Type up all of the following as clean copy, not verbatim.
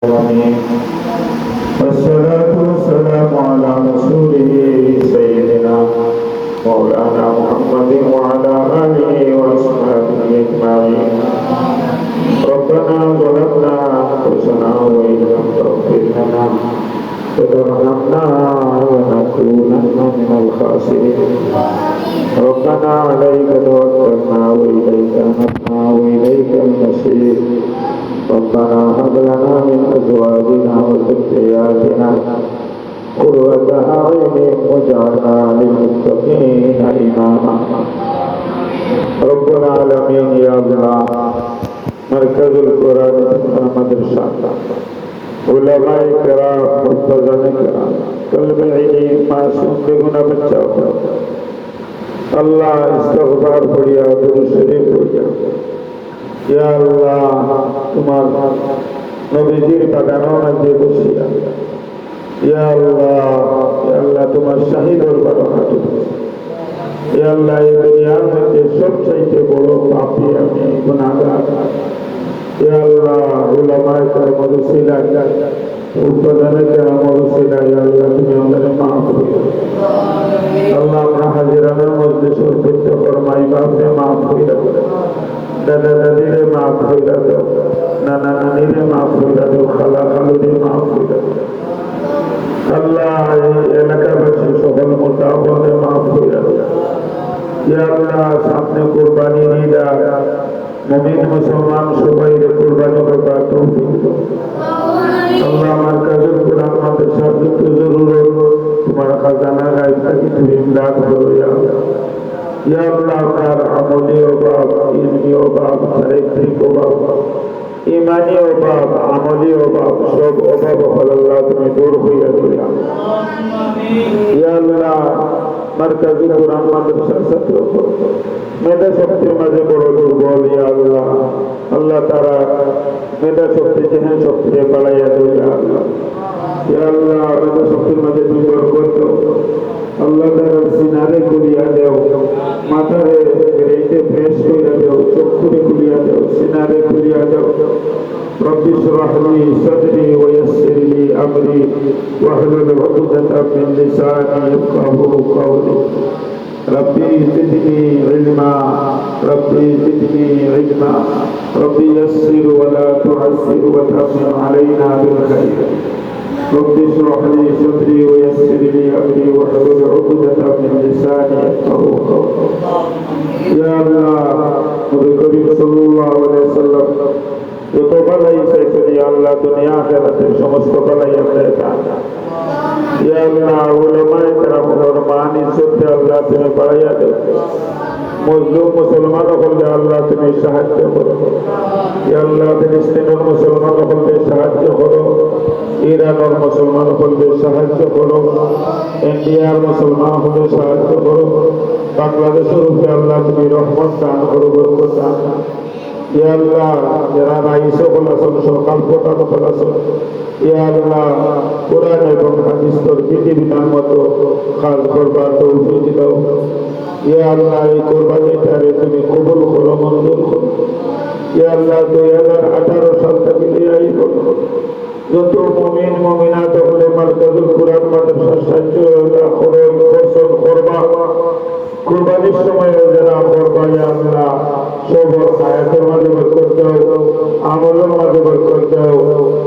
العالمين والصلاة والسلام على رسوله سيدنا مولانا محمد وعلى آله وأصحابه أجمعين. ربنا ظلمنا أنفسنا وإن لم تغفر لنا وترحمنا لنكونن من الخاسرين. ربنا عليك توكلنا وإليك أنبنا وإليك المصير. ربنا هب لنا من أزواجنا وذرياتنا قرة أعين واجعلنا للمتقين إماما. رب العالمين يا الله مركز القرآن مدرسة उलमाए कराम मुस्तज़ाने कराम कल्बे इल्म मासूम बेगुनाह बच्चा हो अल्लाह इस्तग़फ़ार पढ़िया दुरूद शरीफ पढ़िया या अल्लाह तुम्हारा नबीजीर पदानों में दे बसिया या अल्लाह तुम्हारा शहीद और बरकत या अल्लाह ये दुनिया में के सब चाहिए बड़ो पापी हमें गुनाहगार या अल्लाह उलमाए कराम वसीला मुस्तज़ाने कराम वसीला या अल्लाह तुम्हें हमारे माफ करो अल्लाह अपना हाजिराना मजलिस और बच्चे फरमाई बाप ने माफ किया दादा दादी ने माफ किया दो नाना नानी ने माफ किया दो खाला खालू ने माफ किया दो अल्लाह इलाका बच्चे सोहल मुताबा ने माफ किया दो या अल्लाह सामने कुर्बानी नहीं दा मुमिन मुसलमान सबाई रे कुर्बानी करवा तौफीक दो अल्लाह मरकज़ुल कुरान मदरसा की तो जरूरत तुम्हारा खजाना गायब का की तुम इमदाद करो या अल्लाह तार अमली ओ बाप इल्मी ओ बाप चारित्रिक ओ बाप ईमानी ओ बाप अमली ओ बाप सब ओ बाप अल्लाह तुम्हें दूर होइया दो या अल्लाह मरकज़ुल कुरान मदरसा सत्रो मेधा शक्ति मजे बड़ो दुर्बल या अल्लाह अल्लाह तारा मेधा शक्ति जहन शक्ति बढ़ाया दो या अल्लाह मेधा शक्ति मजे तुम बरकत दो अल्लाह तारा सिनारे खुलिया दो माथारे रेटे फ्रेश कइरा दो चक्षुरे खुलिया दो सिनारे खुलिया दो रब्बि इश्रह ली सदरी व यस्सिर ली अमरी वहलुल उक़दतम मिन लिसानी यफ़क़हू क़ौली रब्बी ज़िदनी इल्मा रब्बी ज़िदनी इल्मा रब्बी यस्सिर व ला तुअस्सिर व तम्मिम अलैना बिल खैर रब्बि इश्रह ली सदरी व यस्सिर ली अमरी वहलुल उक़दतम मिन लिसानी यफ़क़हू क़ौली या अल्लाह नबी करीम सल्लल्लाहु अलैहि वसल्लम যত বালাই চাইছেন ইয়া আল্লাহ দুনিয়া আখিরাতের সমস্ত বালাই আপনার দান ইয়া আল্লাহ উলামায়ে কেরামের মান ইজ্জত আল্লাহ তুমি বাড়াইয়া দাও মজলুম মুসলমান হলে আল্লাহ তুমি সাহায্য করো ইয়া আল্লাহ ফিলিস্তিনের মুসলমান হলে সাহায্য করো ইরানের মুসলমান হলে সাহায্য করো ইন্ডিয়ার মুসলমান হলে সাহায্য করো বাংলাদেশের উপরে আল্লাহ তুমি রহমত দান করো বরকত দান या अल्लाह जरा राइसो खलासन सरकार कोटा खलासन या अल्लाह कुरान एवं हादिस पर विधि विधान मतो खास करবার তৌফিক দাও या अल्लाह এই কুরবানিটারে তুমি কবুল করো মঞ্জুর করো या अल्लाह 2018 সাল থেকে এই করো যত মুমিন মুমিনাত হলে মারকাজুল কুরআন মাদ্রাসা সাহায্য করো ফসল করবা কুরবানির সময় যারা করবা या अल्लाह সব আয়াতের মাঝে বরকত দাও আমলের মাঝে বরকত দাও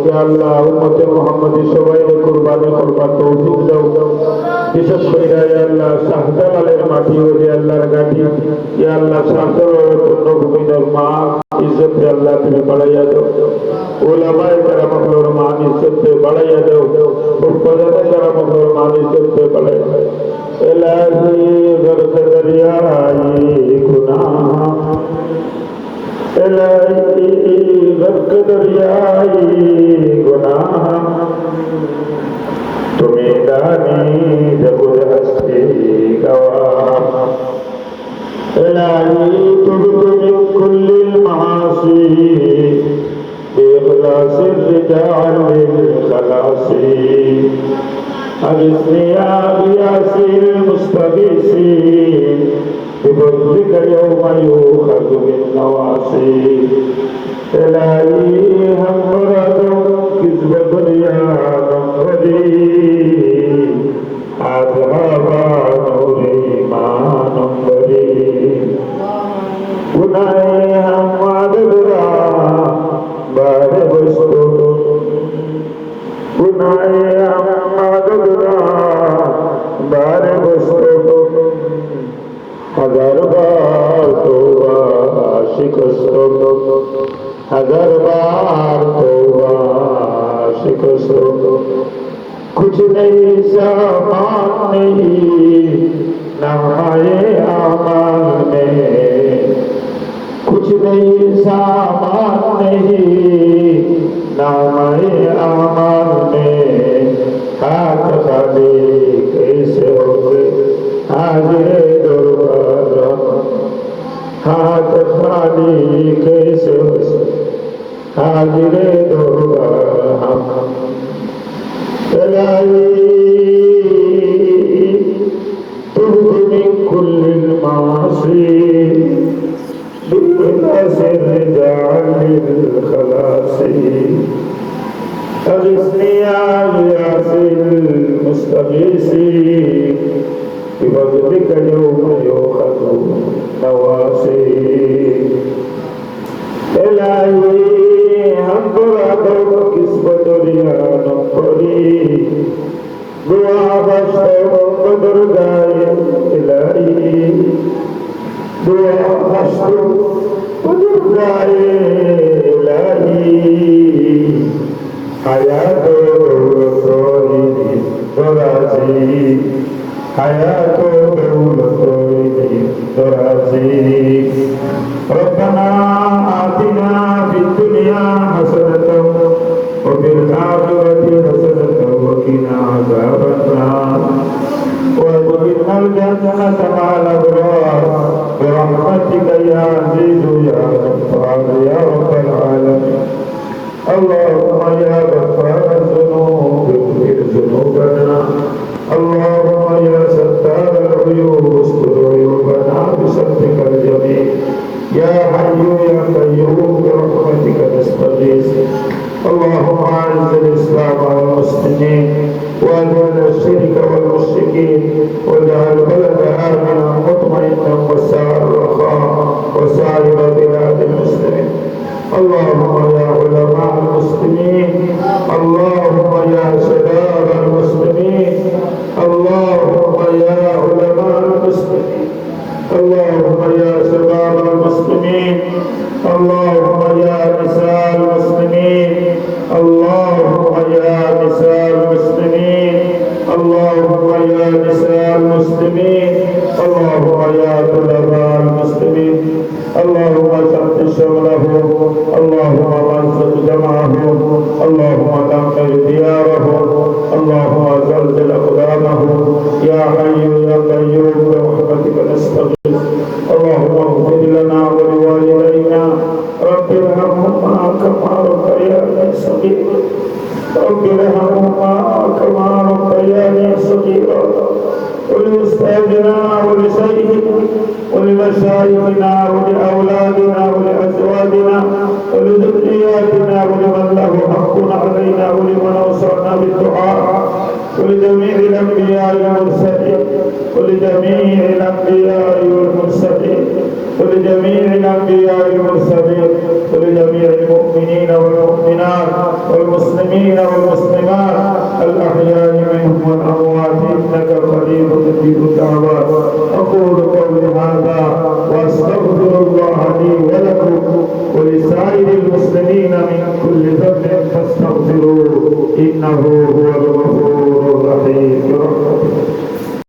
ইয়া আল্লাহ উম্মতে মুহাম্মাদি সবাইকে কুরবানি করবার তৌফিক দাও বিশেষ করে ইয়া আল্লাহ শাহজালালের মাটি ও ইয়া আল্লাহর গাটি ইয়া আল্লাহ শাহজালালের পূর্ণভূমির মা ইজ্জত আল্লাহ তুমি বাড়াইয়া দাও উলামায়ে কেরামের মান ইজ্জত বাড়াইয়া দাও মুফতাজাতে কেরামের মান ইজ্জত বাড়াইয়া দাও इलाही गर्द दरियाई गुनाह इलाही गर्द दरियाई गुनाह तुम्हें दानी जब हस्ती गवाह इलाही तुम कुल्लिल महासी बेखलासिर रिजाल खलासी أغثني يا غياث المستغيثين بفضلك يوم يؤخذ بالنواصي إلهي هم مراد किस्मत दुनिया नंबरी आजहाबा नूरे ईमान नंबरी गुनाहे हम आदरा बारे बस्तो गुनाहे हम आदरा बारे बस्तो हजार बार तौबा शिकस्त हजार बार तौबा शिकस्त कुछ नहीं सामान नहीं नमाए आमाल में कुछ नहीं सामान नहीं नमाए आमाल में हाथ खाली कैसे होंगे हाजिर दरबार हाथ खाली कैसे हाजिर दरबार हम तुहनी कुल मासी बिलसिर जालिल खलासी अगिस्नी यासिल मुस्तगीसी बिफज़लिक यौम युख़ज़ु नवासी इलाही हम बराबर किस्मत दुनिया नंबरी दुआ बख्शो बदर गाए इलाही दुआ बख्शो बदर गाए इलाही हयातो रसूली दराजी हयातो रसूली दराजी रब्बना आतिना फिद दुनिया हसनतन व फिल आखिरति हसनतन व क़िना अज़ाबन्नार वअदखिलनल जन्नत मअल अबरार बिरहमतिका या अज़ीज़ु या गफ़्फ़ार या रब्बल आलमीन अल्लाहुम्मा या गफ़्फ़ार ज़ुनूब इग़फिर ज़ुनूबना अल्लाहुम्मा या सत्तार अल-उयूब उस्tur उयूबना बिसत्रिकल जमील या हय्यु या क़य्यूम बिरहमतिका नस्तगीस اللهم أعز الإسلام والمسلمين وأذل الشرك والمشركين واجعل البلد آمنا مطمئنا وسائر الرخاء وسائر بلاد المسلمين اللهم يا علماء المسلمين اللهم يا شباب المسلمين اللهم يا علماء المسلمين اللهم يا شباب المسلمين اللهم يا نساء المسلمين اللهم يا نساء المسلمين اللهم يا نساء المسلمين اللهم يا طلباء المسلمين اللهم ثبت شملهم اللهم وفق جمعهم اللهم دمر ديارهم اللهم زلزل أقدامهم يا حي يا قيوم برحمتك نستغيث اللهم اغفر لنا ولوالدينا رب ارحمهما كما ربياني صغيرا رب ارحمهما كما ربياني صغيرا ولأستاذنا ولشيخنا ولمشايخنا ولأولادنا ولأزواجنا ولذرياتنا ولمن له حق علينا ولمن أوصانا بالدعاء ولجميع الأنبياء والمرسلين ولجميع الأنبياء والمرسلين ولجميع الأنبياء والمرسلين ولجميع المؤمنين والمؤمنات والمسلمين والمسلمات الأحياء منهم والأموات إنك قريب مجيب الدعوات أقول قولي هذا وأستغفر الله لي ولكم ولسائر المسلمين من كل ذنب فاستغفروه إنه هو